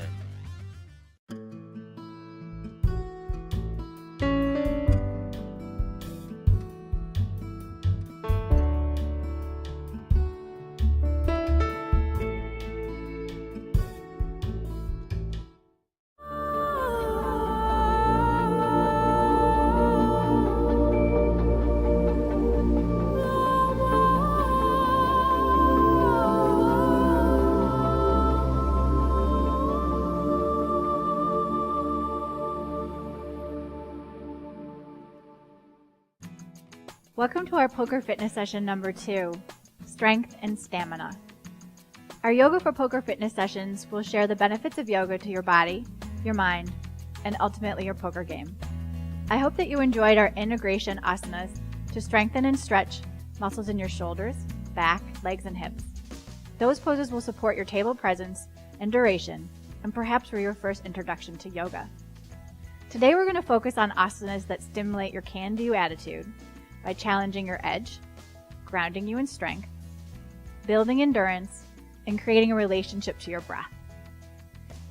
Welcome to our poker fitness session number 2, Strength and Stamina. Our Yoga for Poker fitness sessions will share the benefits of yoga to your body, your mind, and ultimately your poker game. I hope that you enjoyed our integration asanas to strengthen and stretch muscles in your shoulders, back, legs, and hips. Those poses will support your table presence and duration, and perhaps were your first introduction to yoga. Today we're going to focus on asanas that stimulate your can-do attitude by challenging your edge, grounding you in strength, building endurance, and creating a relationship to your breath.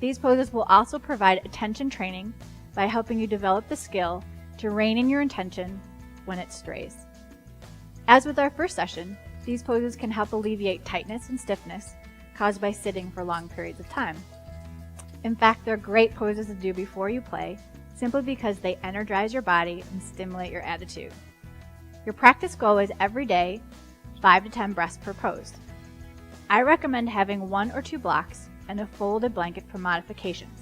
These poses will also provide attention training by helping you develop the skill to rein in your intention when it strays. As with our first session, these poses can help alleviate tightness and stiffness caused by sitting for long periods of time. In fact, they're great poses to do before you play, simply because they energize your body and stimulate your attitude. Your practice goal is every day, 5 to 10 breaths per pose. I recommend having 1 or 2 blocks and a folded blanket for modifications.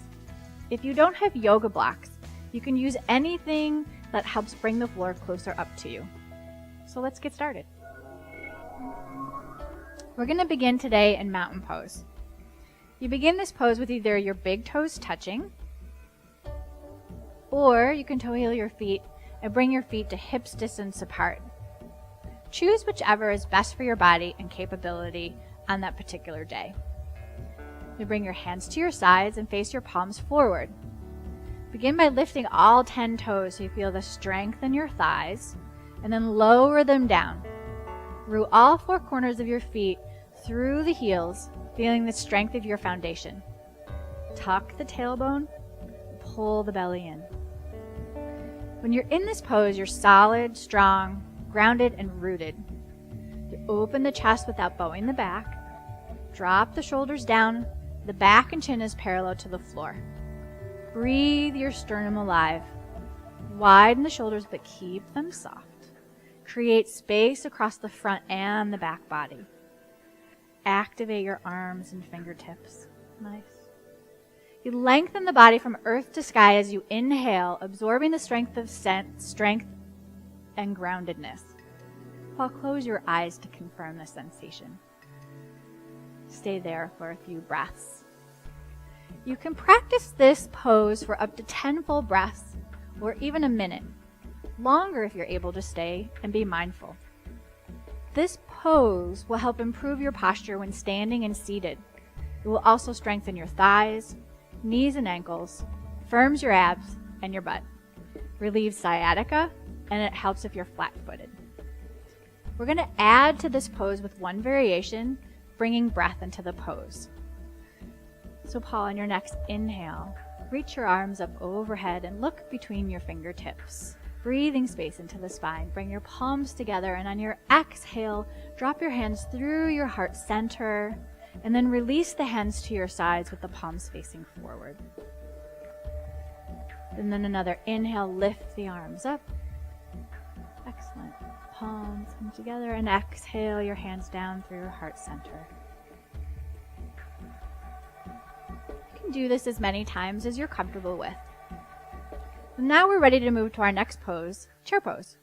If you don't have yoga blocks, you can use anything that helps bring the floor closer up to you. So let's get started. We're going to begin today in mountain pose. You begin this pose with either your big toes touching, or you can toe heel your feet and bring your feet to hips distance apart. Choose whichever is best for your body and capability on that particular day. You bring your hands to your sides and face your palms forward. Begin by lifting all 10 toes so you feel the strength in your thighs, and then lower them down. Root all 4 corners of your feet through the heels, feeling the strength of your foundation. Tuck the tailbone, pull the belly in. When you're in this pose, you're solid, strong, grounded, and rooted. You open the chest without bowing the back. Drop the shoulders down. The back and chin is parallel to the floor. Breathe your sternum alive. Widen the shoulders, but keep them soft. Create space across the front and the back body. Activate your arms and fingertips. Nice. You lengthen the body from earth to sky as you inhale, absorbing the strength and groundedness. While close your eyes to confirm the sensation. Stay there for a few breaths. You can practice this pose for up to 10 full breaths or even a minute. Longer if you're able to stay and be mindful. This pose will help improve your posture when standing and seated. It will also strengthen your thighs, knees and ankles, firms your abs and your butt, relieves sciatica, and it helps if you're flat-footed. We're going to add to this pose with one variation, bringing breath into the pose. So Paul, on your next inhale, reach your arms up overhead and look between your fingertips. Breathing space into the spine. Bring your palms together, and on your exhale, drop your hands through your heart center, and then release the hands to your sides with the palms facing forward. And then another inhale, lift the arms up. Excellent. Palms come together, and exhale your hands down through your heart center. You can do this as many times as you're comfortable with. Now we're ready to move to our next pose, chair pose.